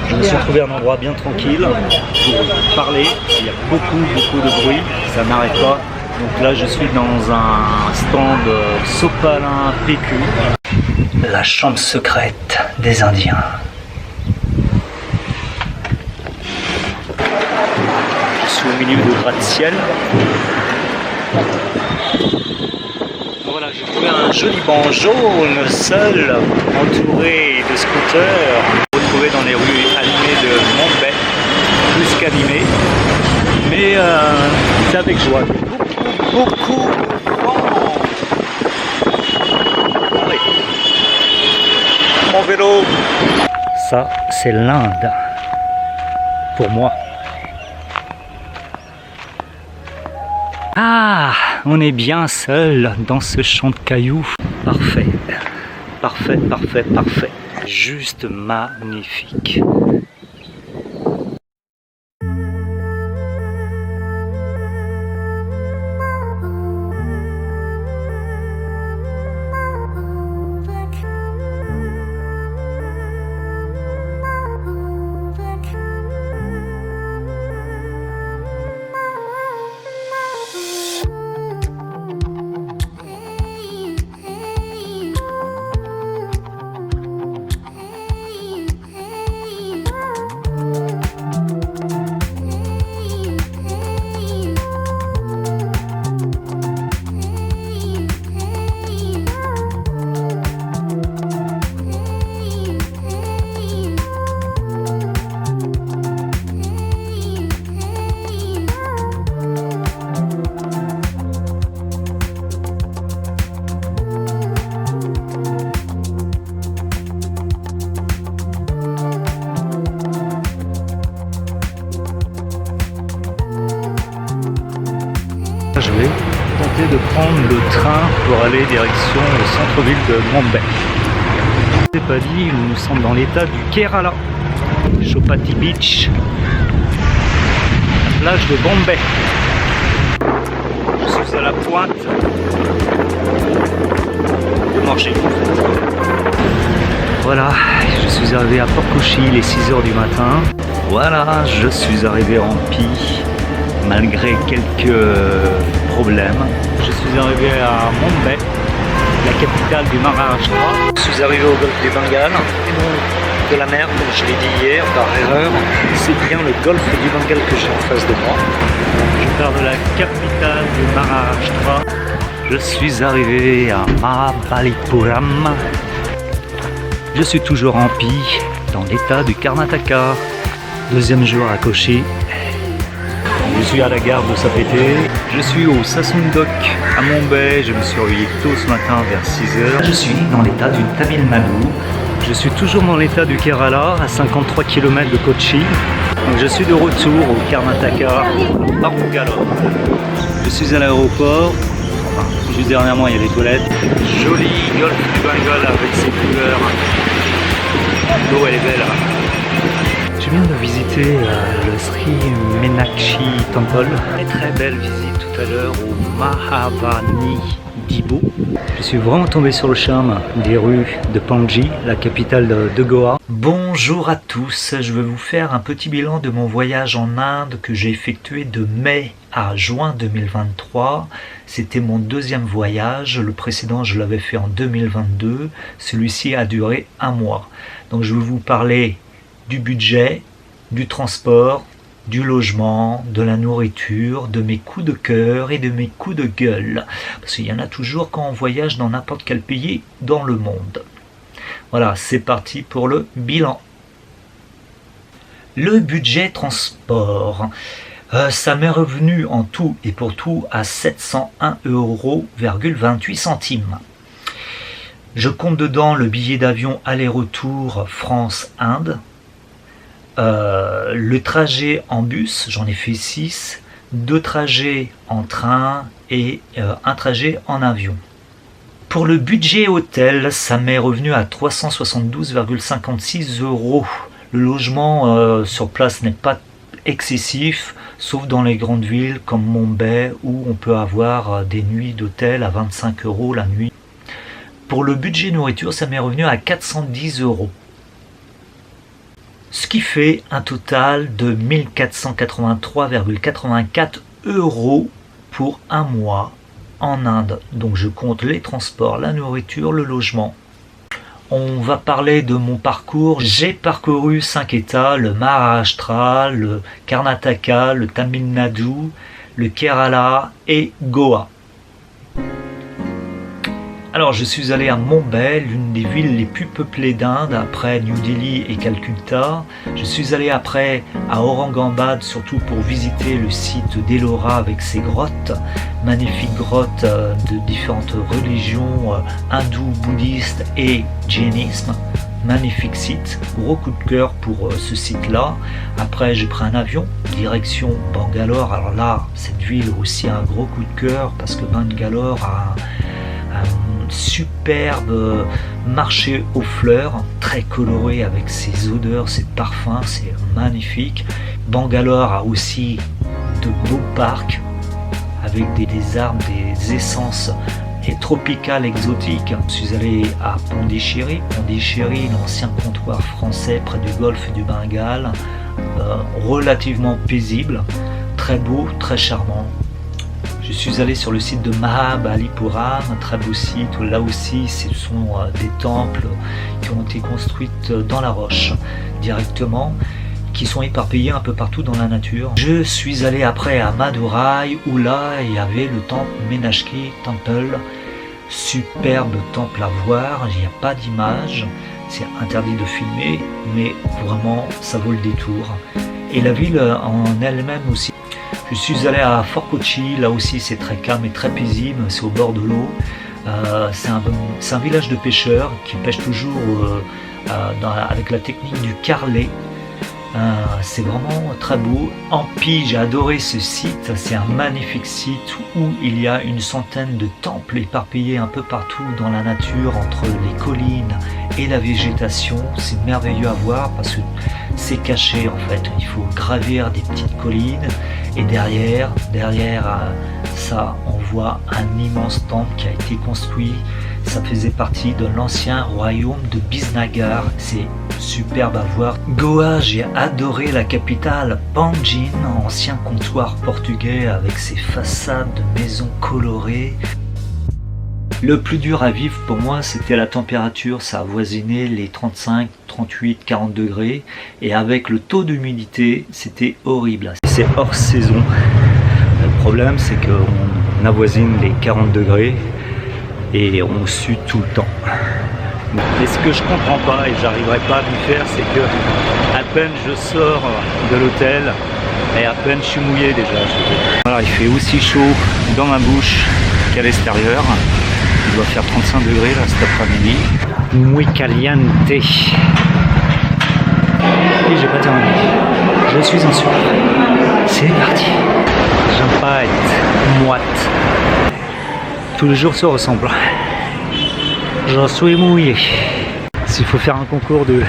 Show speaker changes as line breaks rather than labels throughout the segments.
Je me suis trouvé un endroit bien tranquille pour parler. Il y a beaucoup de bruit, ça n'arrête pas. Donc là je suis dans un stand sopalin PQ. La chambre secrète des Indiens. Je suis au milieu de gratte-ciel. Voilà, j'ai trouvé un joli banc jaune, seul, entouré de scooters, retrouvé dans les rues animées de Mumbai, plus qu'animé. Mais c'est avec joie. Beaucoup de vent. Allez. Mon vélo. Ça, c'est l'Inde. Pour moi. Ah, on est bien seul dans ce champ de cailloux. Parfait. Parfait. Juste magnifique. Je vais tenter de prendre le train pour aller direction le centre-ville de Mumbai. C'est pas dit, nous sommes dans l'état du Kerala. Chopati Beach, la plage de Bombay. Je suis à la pointe de marché. Voilà, je suis arrivé à Port Kochi, il est 6h du matin. Voilà, je suis arrivé en Pi. Malgré quelques problèmes. Je suis arrivé à Mumbai, la capitale du Maharashtra. Je suis arrivé au golfe du Bengale, et donc de la mer, comme je l'ai dit hier, par erreur. C'est bien le golfe du Bengale que j'ai en face de moi. Je pars de la capitale du Maharashtra. Je suis arrivé à Mahabalipuram. Je suis toujours en Pi, dans l'état du Karnataka. Deuxième jour à Kochi. Je suis à la gare de Sapete, je suis au Sassoon-Dock à Mumbai, je me suis réveillé tôt ce matin vers 6h. Je suis dans l'état du Tamil Nadu, je suis toujours dans l'état du Kerala, à 53 km de Kochi. Donc je suis de retour au Karnataka, à Bangalore. Je suis à l'aéroport, enfin, juste derrière moi il y a des toilettes. Joli golfe du Bengale avec ses couleurs. L'eau elle est belle. Je viens de visiter le Sri Meenakshi Temple. Très belle visite tout à l'heure au Mahavani Dibo. Je suis vraiment tombé sur le charme des rues de Panji, la capitale de Goa. Bonjour à tous, je vais vous faire un petit bilan de mon voyage en Inde que j'ai effectué de mai à juin 2023. C'était mon deuxième voyage, le précédent je l'avais fait en 2022, celui-ci a duré un mois. Donc je vais vous parler du budget, du transport, du logement, de la nourriture, de mes coups de cœur et de mes coups de gueule. Parce qu'il y en a toujours quand on voyage dans n'importe quel pays dans le monde. Voilà, c'est parti pour le bilan. Le budget transport. Ça m'est revenu en tout et pour tout à 701,28 €. Je compte dedans le billet d'avion aller-retour France-Inde. Le trajet en bus, j'en ai fait 6, 2 trajets en train et un trajet en avion. Pour le budget hôtel, ça m'est revenu à 372,56 €. Le logement sur place n'est pas excessif, sauf dans les grandes villes comme Mumbai où on peut avoir des nuits d'hôtel à 25 € la nuit. Pour le budget nourriture, ça m'est revenu à 410 €. Ce qui fait un total de 1483,84 € pour un mois en Inde. Donc je compte les transports, la nourriture, le logement. On va parler de mon parcours. J'ai parcouru 5 États, le Maharashtra, le Karnataka, le Tamil Nadu, le Kerala et Goa. Alors je suis allé à Mumbai, l'une des villes les plus peuplées d'Inde, après New Delhi et Calcutta. Je suis allé après à Aurangabad, surtout pour visiter le site d'Ellora avec ses grottes, magnifiques grottes de différentes religions, hindoues, bouddhistes et jainisme. Magnifique site, gros coup de cœur pour ce site-là. Après j'ai pris un avion, direction Bangalore. Alors là, cette ville aussi a un gros coup de cœur parce que Bangalore a un superbe marché aux fleurs, très coloré avec ses odeurs, ses parfums, c'est magnifique. Bangalore a aussi de beaux parcs avec des arbres, des essences et tropicales exotiques. Je suis allé à Pondichéry, l'ancien comptoir français près du golfe du Bengale, relativement paisible, très beau, très charmant. Je suis allé sur le site de Mahabalipuram, un très beau site où là aussi ce sont des temples qui ont été construits dans la roche directement, qui sont éparpillés un peu partout dans la nature. Je suis allé après à Madurai où là il y avait le temple Meenakshi Temple, superbe temple à voir, il n'y a pas d'image, c'est interdit de filmer, mais vraiment ça vaut le détour. Et la ville en elle-même aussi. Je suis allé à Fort Kochi, là aussi c'est très calme et très paisible, c'est au bord de l'eau. C'est un village de pêcheurs qui pêchent toujours avec la technique du carlet. C'est vraiment très beau. Ampi, j'ai adoré ce site, c'est un magnifique site où il y a une centaine de temples éparpillés un peu partout dans la nature, entre les collines et la végétation. C'est merveilleux à voir parce que c'est caché en fait, il faut gravir des petites collines et derrière ça on voit un immense temple qui a été construit. Ça faisait partie de l'ancien royaume de Biznagar, c'est superbe à voir. Goa, j'ai adoré la capitale, Panjin, ancien comptoir portugais avec ses façades de maisons colorées. Le plus dur à vivre pour moi, c'était la température, ça avoisinait les 35, 38, 40 degrés. Et avec le taux d'humidité, c'était horrible. C'est hors saison. Le problème, c'est qu'on avoisine les 40 degrés et on sue tout le temps. Mais ce que je comprends pas et j'arriverai pas à m'y faire, c'est que à peine je sors de l'hôtel et à peine je suis mouillé déjà. Voilà, il fait aussi chaud dans ma bouche qu'à l'extérieur. Il doit faire 35 degrés là cet après-midi. Muy caliente. Et j'ai pas terminé. Je suis en sueur. C'est parti. J'aime pas être moite. Tous les jours se ressemblent. Je suis mouillé. S'il faut faire un concours de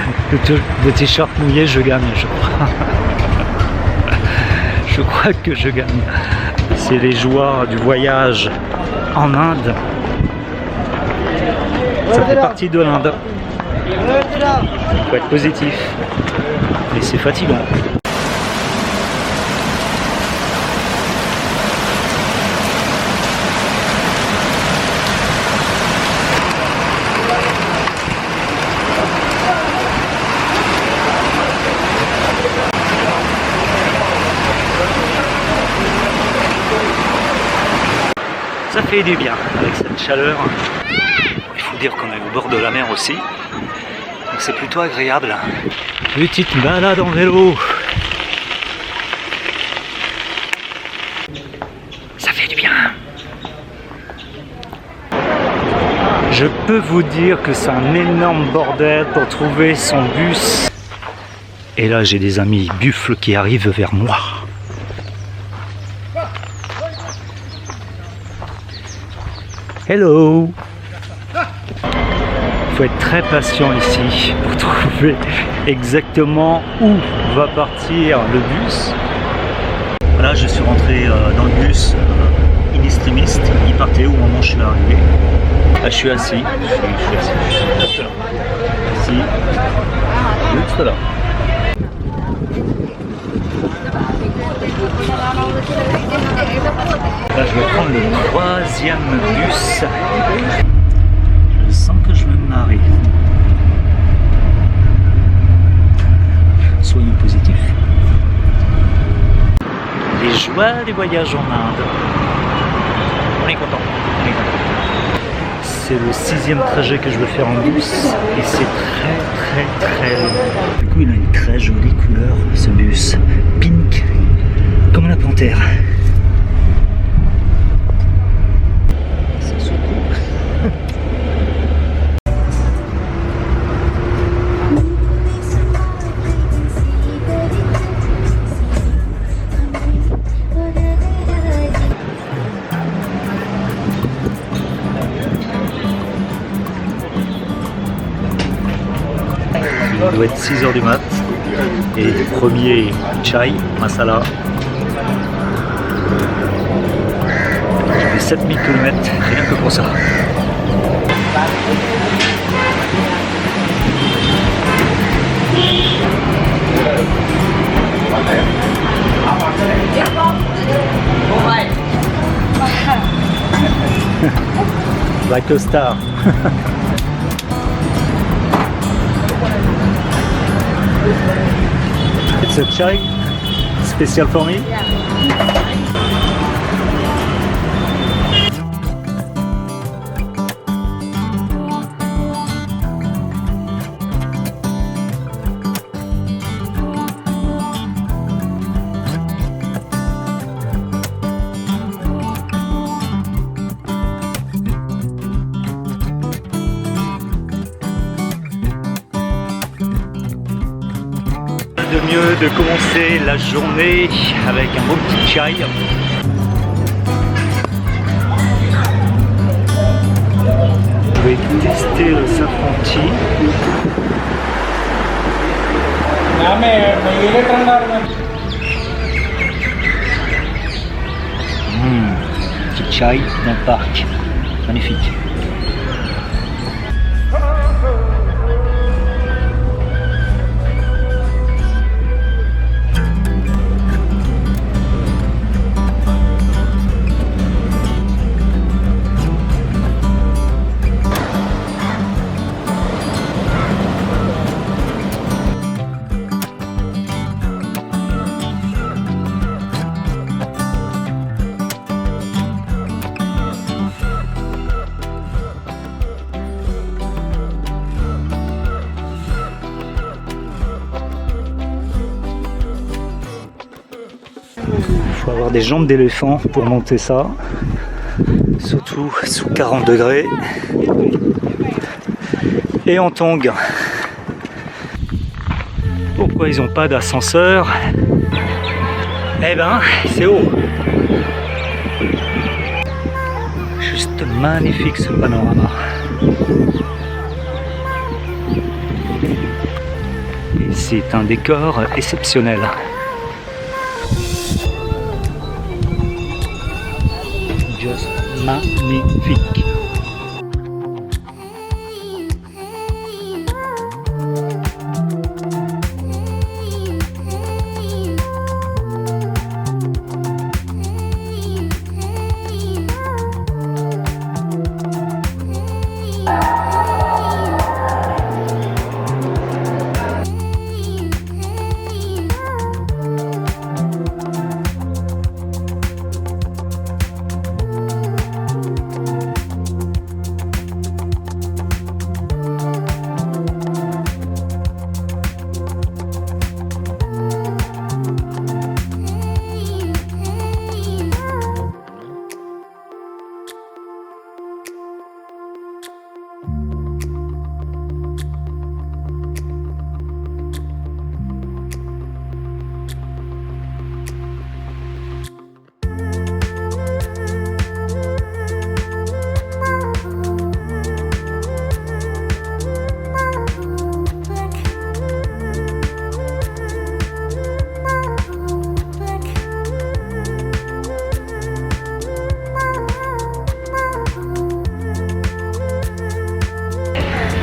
t-shirt mouillé, je gagne, je crois. Je crois que je gagne. C'est les joies du voyage en Inde. Ça fait partie de l'Inde. Il faut être positif. Et c'est fatigant. Ça fait du bien avec cette chaleur. Il faut dire qu'on est au bord de la mer aussi. Donc c'est plutôt agréable. Petite balade en vélo. Ça fait du bien. Je peux vous dire que c'est un énorme bordel pour trouver son bus. Et là j'ai des amis buffles qui arrivent vers moi. Hello! Il faut être très patient ici pour trouver exactement où va partir le bus. Voilà, je suis rentré dans le bus in extremis. Il partait au moment où je suis arrivé. Là, je suis assis. Je suis assis. Assis. Juste là. Je vais prendre le 3e bus. Je sens que je vais me marrer. Soyons positifs. Les joies du voyage en Inde. On est content. C'est le 6e trajet que je veux faire en bus et c'est très long. Du coup, il a une très jolie couleur, ce bus. Pink, comme la panthère. Ça secoue. Il doit être 6h du mat et le premier chai masala. J'ai fait 7000 km rien que pour ça. Like a star. It's a chai special for me. De mieux de commencer la journée avec un beau petit chai. Je vais tester le safran tea. Petit chai dans le parc. Magnifique. Il faut avoir des jambes d'éléphant pour monter ça, surtout sous 40 degrés et en tongs. Pourquoi ils n'ont pas d'ascenseur? Eh ben, c'est haut. Juste magnifique ce panorama. Et c'est un décor exceptionnel. Juste magnifique.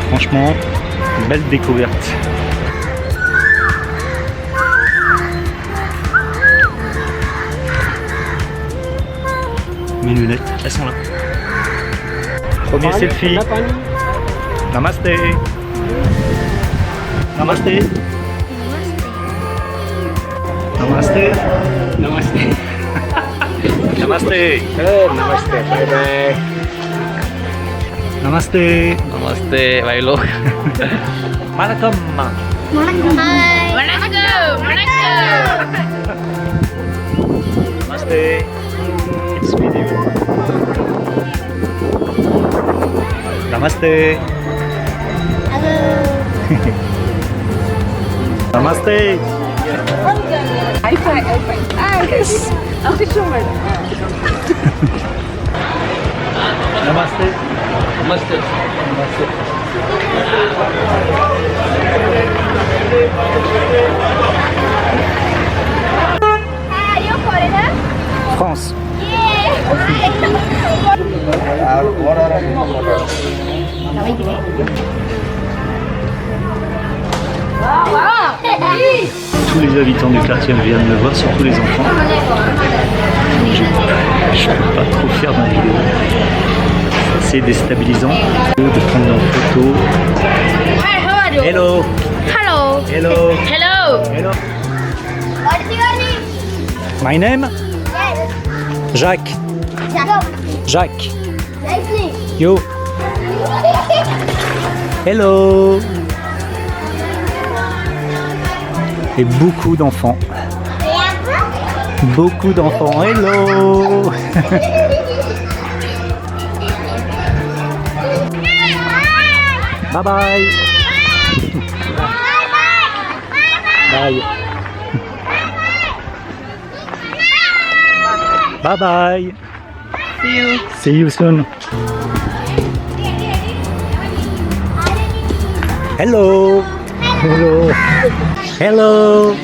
Franchement, belle découverte. Mes lunettes, elles sont là. Premier selfie. Namasté. Namasté. Namasté. Namasté. Namasté.
Namaste. Bye bye.
Namasté.
Namaste. Bye look.
Vanakkam.
Hi. Vanakkam.
Namaste. It's video. Namaste. Namaste.
Yes.
Namaste.
Namaste.
Are you foreigner?
France. Tous les habitants du quartier viennent me voir, surtout les enfants. Je ne peux pas trop faire ma vidéo. C'est déstabilisant de prendre en photo.
Hi, how are you?
Hello.
Hello.
Hello.
Hello.
Hello.
What is your name?
My name?
Yes.
Jacques.
Jacob.
Jacques.
Nice name.
Yo. Hello. Et beaucoup d'enfants. Beaucoup d'enfants. Hello. Bye bye. Bye. Bye bye.
See you.
See you soon. Hello. Hello. Hello.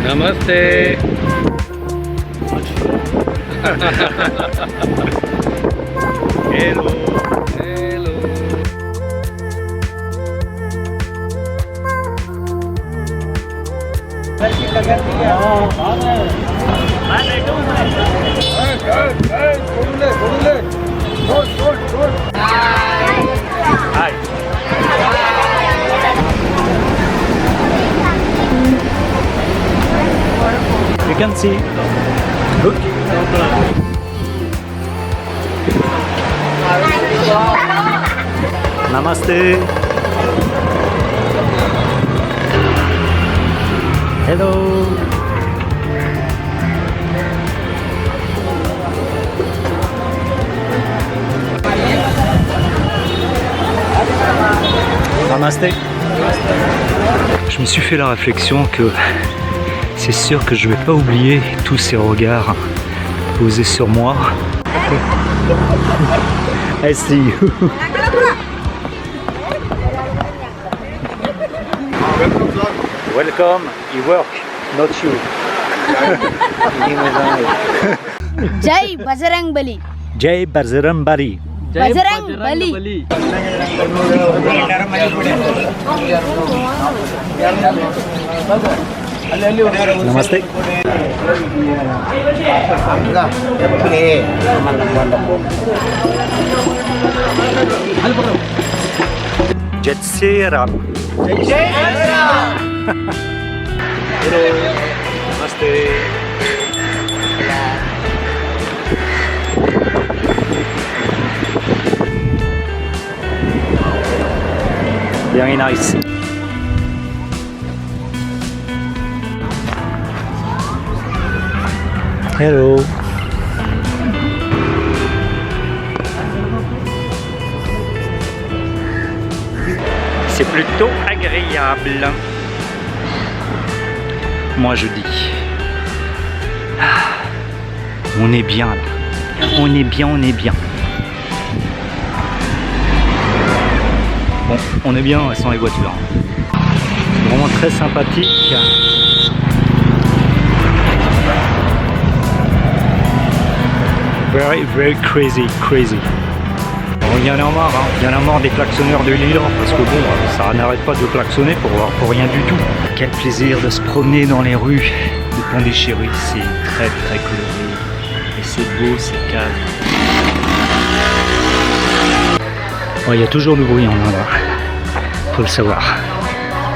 Namaste.
Hello.
Hello.
Hi. You can see. Look. Namaste. Hello. Namaste. Je me suis fait la réflexion que c'est sûr que je vais pas oublier tous ces regards posés sur moi. I see you. Welcome, you work, not you.
Jai Bajrang Bali.
Jai Bajrang Bali.
Bajrang Bali.
Namaste. Jet Seram. Hello. Namaste. Very nice. Hello. C'est plutôt agréable. Moi je dis. On est bien là. On est bien, on est bien. Bon, on est bien sans les voitures. Vraiment très sympathique. Very, very crazy. Bon, il y en a marre, hein. Il y en a marre des klaxonneurs de Lille, parce que bon, ça n'arrête pas de klaxonner pour rien du tout. Quel plaisir de se promener dans les rues de Pondichéry, c'est très très coloré. Et c'est beau, c'est calme. Oh, il y a toujours du bruit en Inde, faut le savoir.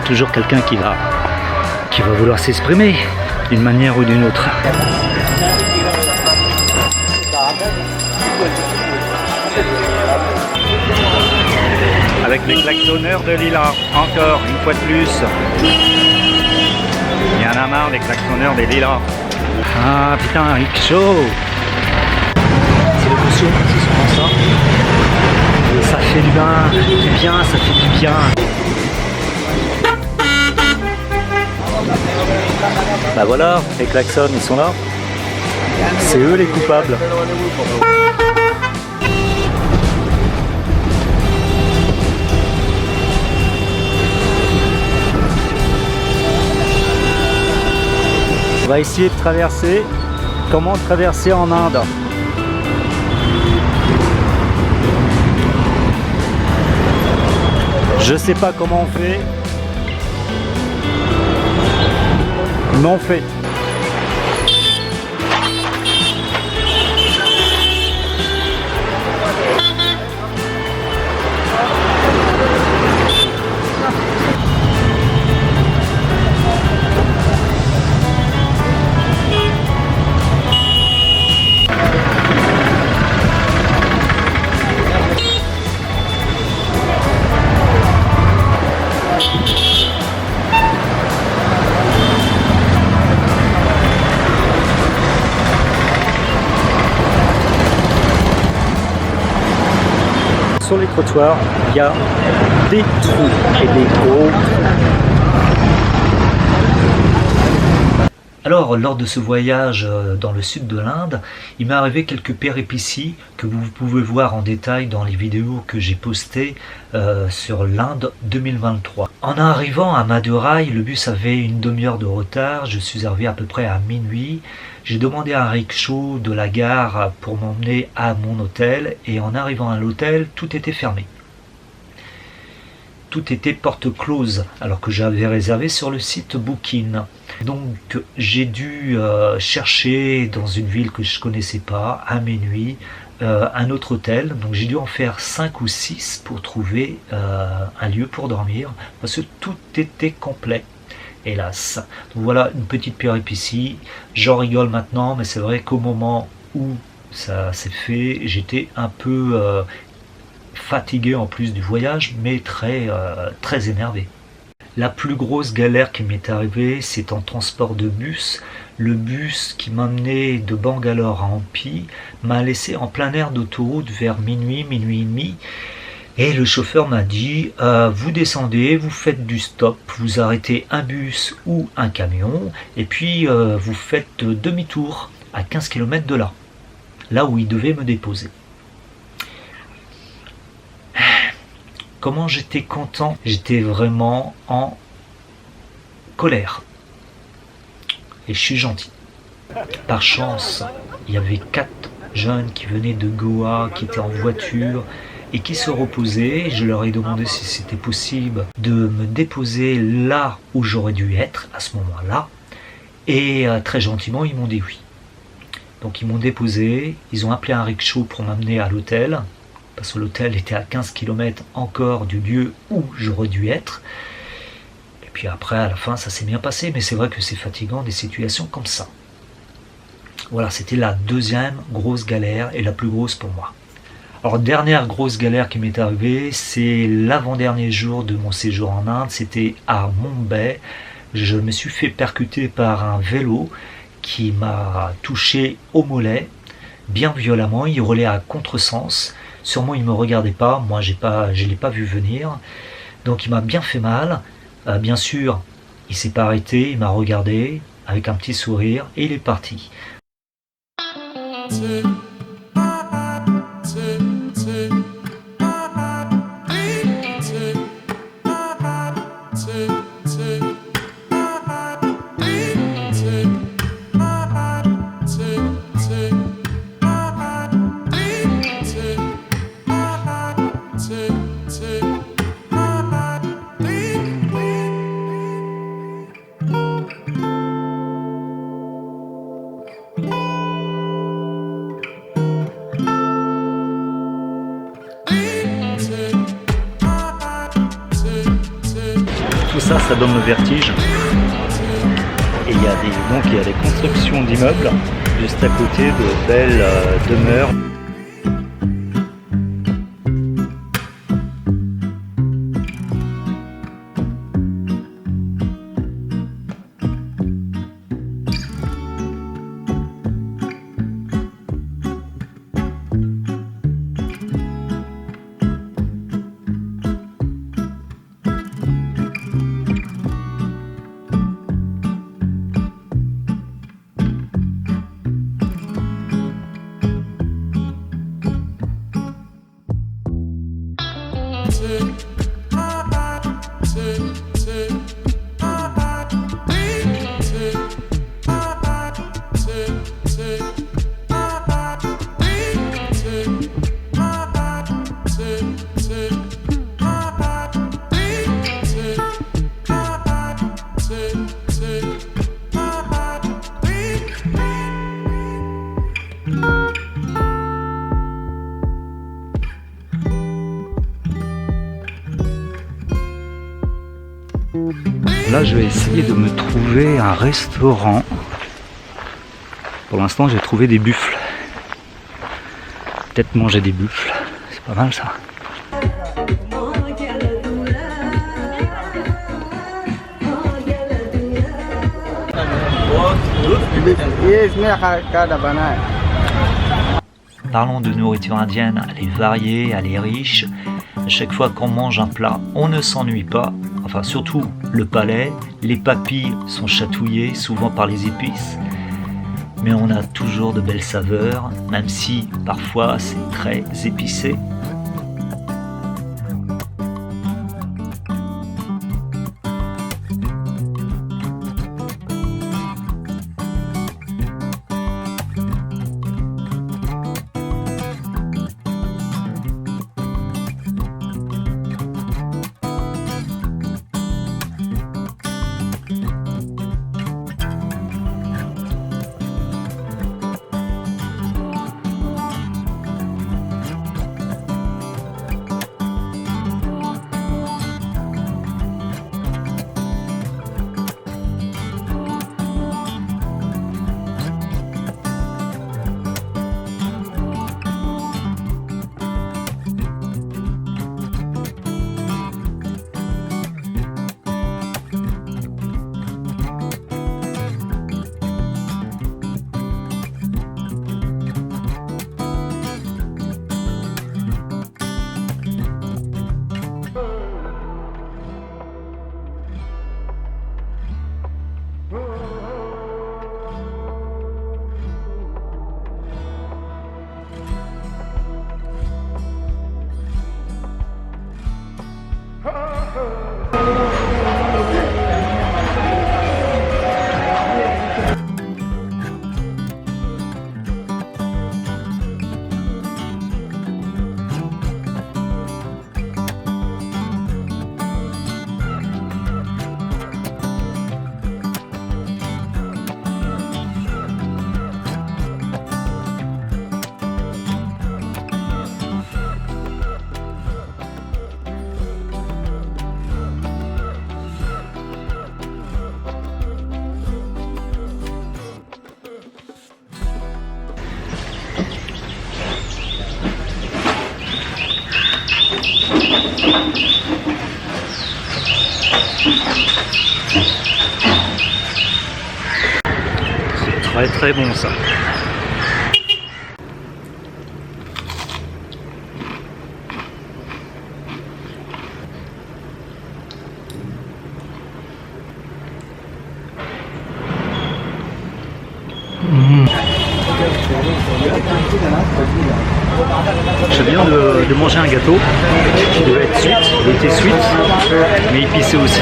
Toujours quelqu'un qui va vouloir s'exprimer d'une manière ou d'une autre. Avec les klaxonneurs de Lila, encore une fois de plus. Il y en a marre des klaxonneurs des Lilas. Ah putain, rickshaw. C'est l'émotion, c'est souvent ça. Et ça fait du bien, ça fait du bien. Bah voilà, les klaxons, ils sont là. C'est eux les coupables. On va essayer de traverser. Comment traverser en Inde? Je sais pas comment on fait. Mais on fait. Sur les trottoirs, il y a des trous et des gros. Alors, lors de ce voyage dans le sud de l'Inde, il m'est arrivé quelques péripéties que vous pouvez voir en détail dans les vidéos que j'ai postées sur l'Inde 2023. En arrivant à Madurai, le bus avait une demi-heure de retard. Je suis arrivé à peu près à minuit. J'ai demandé à un rickshaw de la gare pour m'emmener à mon hôtel. Et en arrivant à l'hôtel, tout était fermé. Tout était porte close, alors que j'avais réservé sur le site Booking. Donc j'ai dû chercher dans une ville que je connaissais pas, à minuit, un autre hôtel. Donc j'ai dû en faire 5 ou 6 pour trouver un lieu pour dormir, parce que tout était complet, hélas. Donc voilà une petite péripétie. J'en rigole maintenant, mais c'est vrai qu'au moment où ça s'est fait, j'étais un peu fatigué en plus du voyage, mais très énervé. La plus grosse galère qui m'est arrivée, c'est en transport de bus. Le bus qui m'amenait de Bangalore à Hampi m'a laissé en plein air d'autoroute vers minuit et demi. Et le chauffeur m'a dit, vous descendez, vous faites du stop, vous arrêtez un bus ou un camion, et puis vous faites demi-tour à 15 km de là où il devait me déposer. Comment j'étais content, j'étais vraiment en colère. Et je suis gentil. Par chance, il y avait 4 jeunes qui venaient de Goa, qui étaient en voiture et qui se reposaient. Je leur ai demandé si c'était possible de me déposer là où j'aurais dû être à ce moment-là. Et très gentiment, ils m'ont dit oui. Donc ils m'ont déposé, ils ont appelé un rickshaw pour m'amener à l'hôtel. Parce que l'hôtel était à 15 km encore du lieu où j'aurais dû être. Et puis après, à la fin, ça s'est bien passé, mais c'est vrai que c'est fatigant des situations comme ça. Voilà, c'était la deuxième grosse galère et la plus grosse pour moi. Alors, dernière grosse galère qui m'est arrivée, c'est l'avant-dernier jour de mon séjour en Inde, c'était à Mumbai. Je me suis fait percuter par un vélo qui m'a touché au mollet, bien violemment. Il roulait à contresens. Sûrement il ne me regardait pas, moi je ne l'ai pas vu venir, donc il m'a bien fait mal. Bien sûr, il ne s'est pas arrêté, il m'a regardé avec un petit sourire et il est parti. Tout ça, ça donne le vertige. Et il y a des constructions d'immeubles juste à côté de belles demeures. Là, je vais essayer de me trouver un restaurant. Pour l'instant, j'ai trouvé des buffles. Peut-être manger des buffles, c'est pas mal ça. Parlons de nourriture indienne, elle est variée, elle est riche. À chaque fois qu'on mange un plat, on ne s'ennuie pas. Enfin, surtout le palais. Les papilles sont chatouillées, souvent par les épices. Mais on a toujours de belles saveurs, même si parfois c'est très épicé. C'est très très bon ça. Je viens de manger un gâteau qui devait être sweet, il était sweet, mais épicé aussi.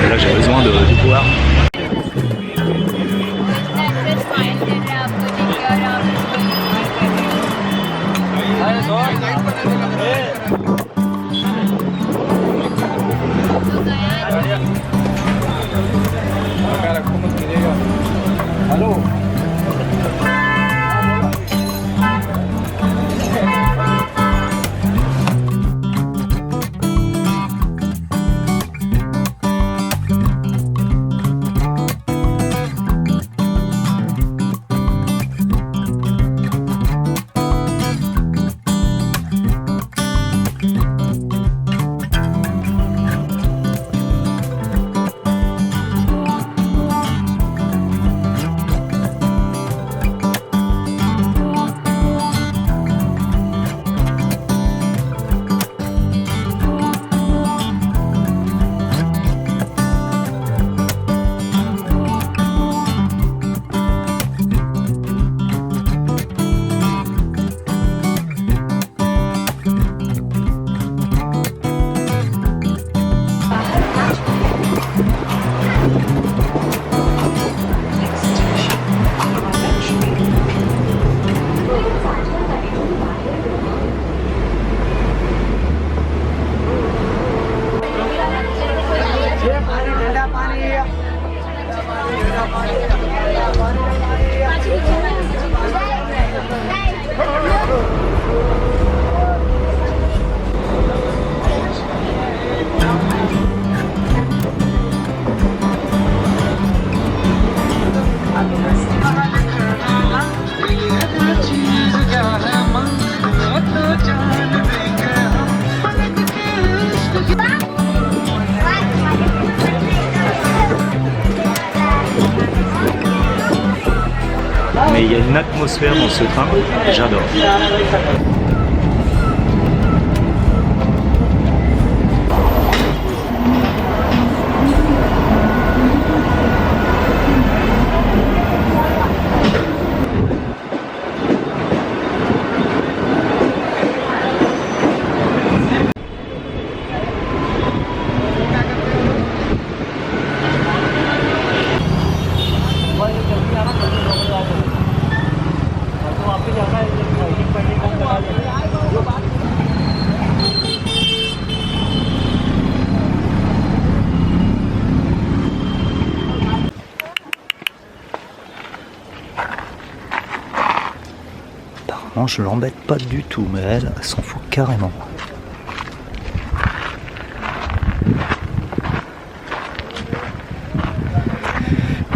Et là j'ai besoin de boire. Mais il y a une atmosphère dans ce train, j'adore. Apparemment, je l'embête pas du tout, mais elle s'en fout carrément.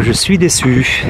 Je suis déçu.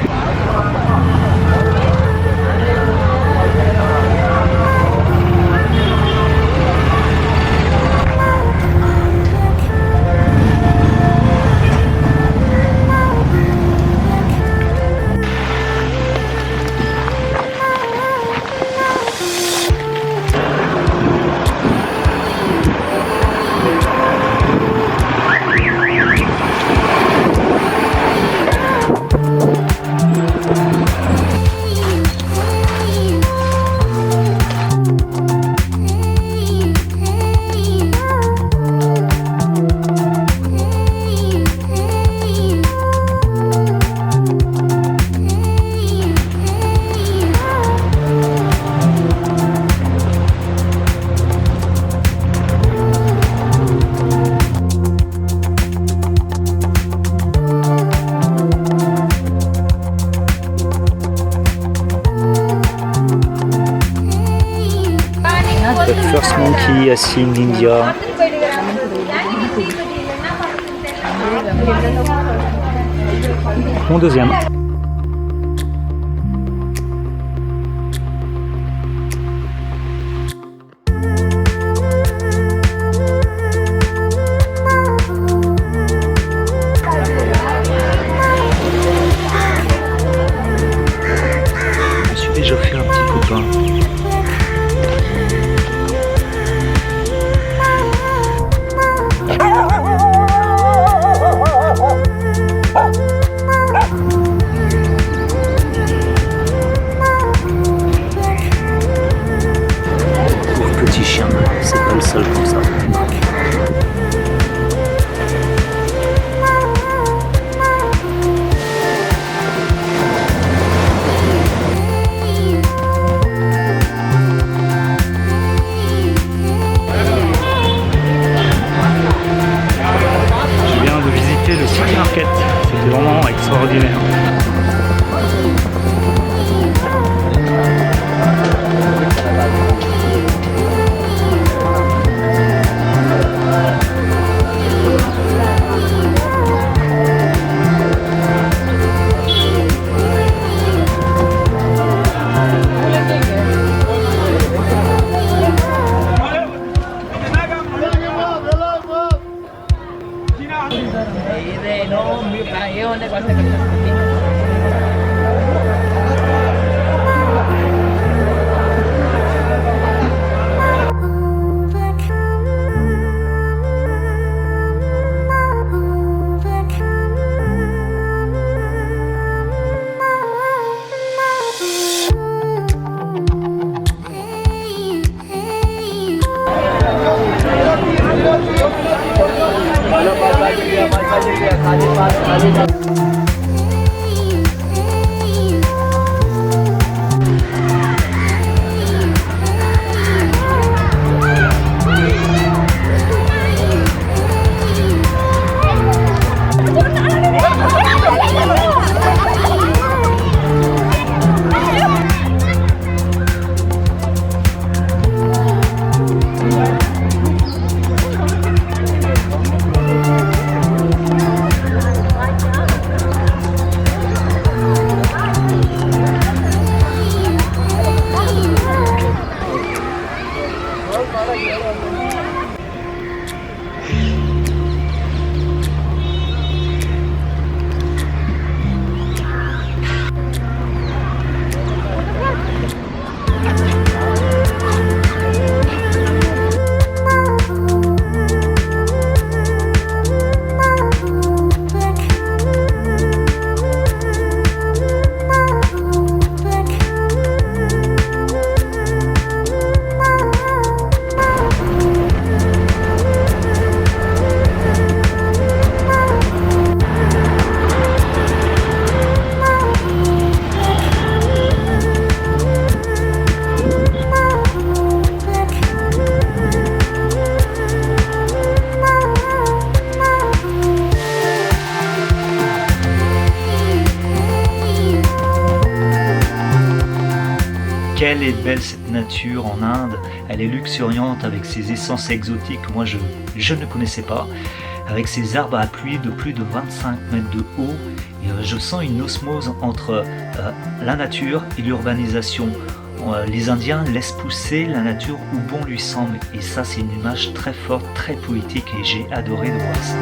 The first monkey I've seen in India. Mon deuxième. Je me suis déjà fait un petit copain. Quelle est belle cette nature en Inde, elle est luxuriante avec ses essences exotiques que moi je ne connaissais pas, avec ses arbres à pluie de plus de 25 mètres de haut, et je sens une osmose entre la nature et l'urbanisation. Les Indiens laissent pousser la nature où bon lui semble, et ça c'est une image très forte, très poétique, et j'ai adoré de voir ça.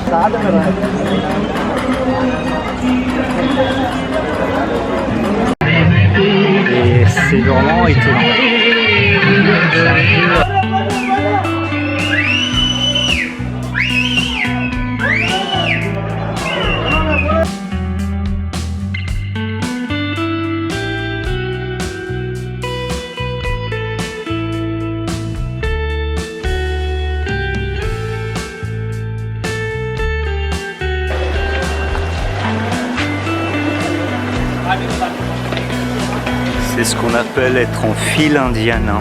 साथ में रहा
Et c'est vraiment étonnant. C'est ce qu'on appelle être en file indienne.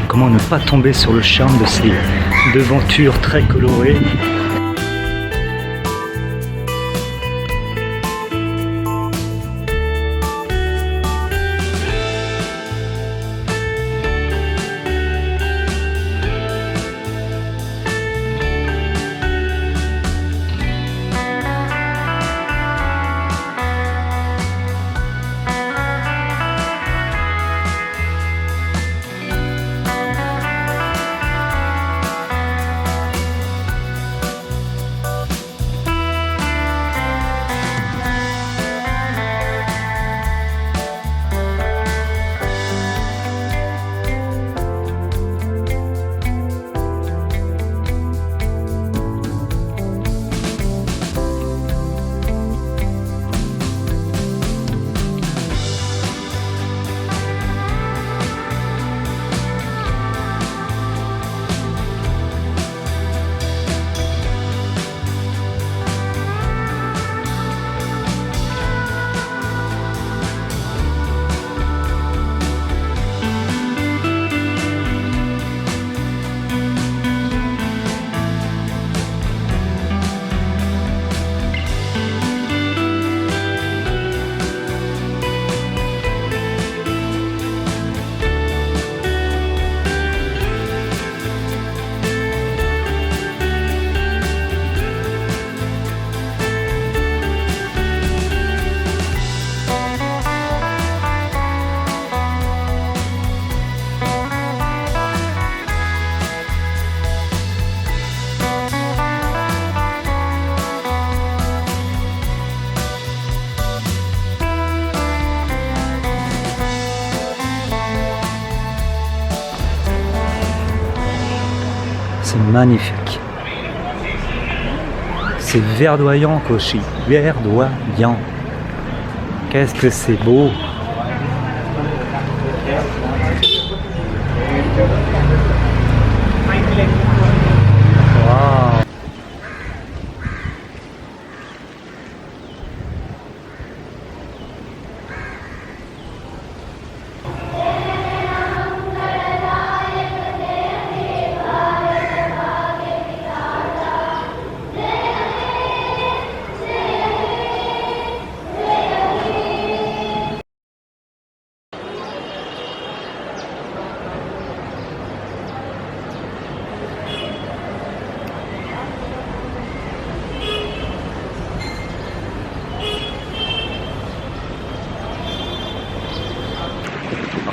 Comment ne pas tomber sur le charme de ces devantures très colorées. magnifique. C'est verdoyant, Cauchy, verdoyant. Qu'est-ce que c'est beau! Waouh!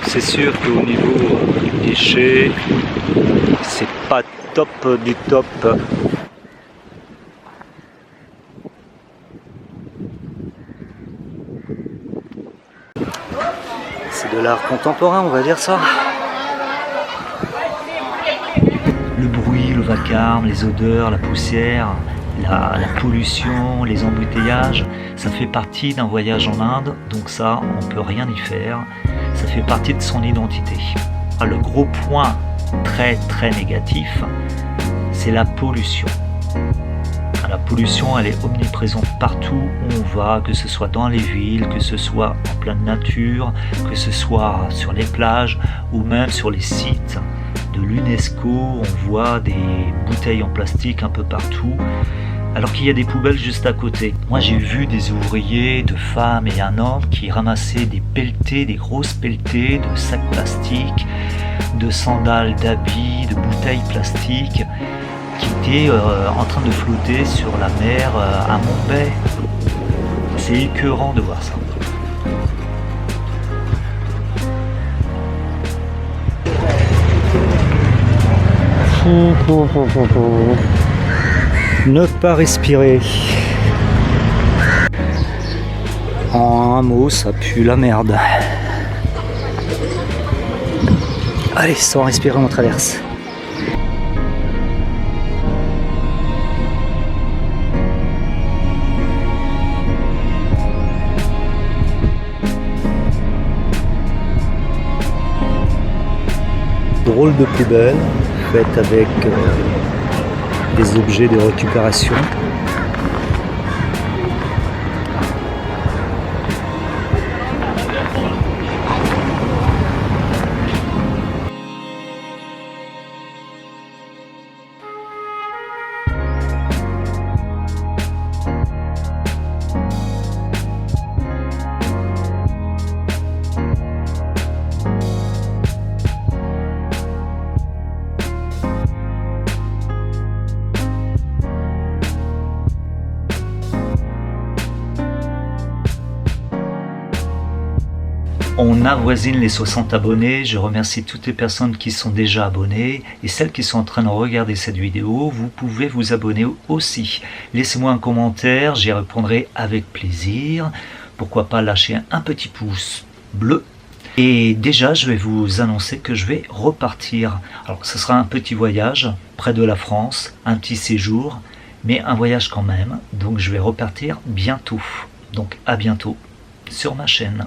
C'est sûr qu'au niveau déchets, c'est pas top du top. C'est de l'art contemporain, on va dire ça. Le bruit, le vacarme, les odeurs, la poussière, la pollution, les embouteillages, ça fait partie d'un voyage en Inde, donc ça, on peut rien y faire. Ça fait partie de son identité. Le gros point très négatif, c'est la pollution. La pollution, elle est omniprésente partout où on va, que ce soit dans les villes, que ce soit en pleine nature, que ce soit sur les plages ou même sur les sites de l'UNESCO. On voit des bouteilles en plastique un peu partout, alors qu'il y a des poubelles juste à côté. Moi j'ai vu des ouvriers, de femmes et un homme qui ramassaient des pelletées, des grosses pelletées de sacs plastiques, de sandales, d'habits, de bouteilles plastiques qui étaient en train de flotter sur la mer à Mumbai. C'est écœurant de voir ça. Ne pas respirer. En un mot, ça pue la merde. Allez, sans respirer, on traverse. Drôle de poubelle, faite avec des objets de récupération. On avoisine les 60 abonnés, je remercie toutes les personnes qui sont déjà abonnées et celles qui sont en train de regarder cette vidéo, vous pouvez vous abonner aussi. Laissez-moi un commentaire, j'y répondrai avec plaisir. Pourquoi pas lâcher un petit pouce bleu. Et déjà, je vais vous annoncer que je vais repartir. Alors, ce sera un petit voyage près de la France, un petit séjour, mais un voyage quand même. Donc, je vais repartir bientôt. Donc, à bientôt sur ma chaîne.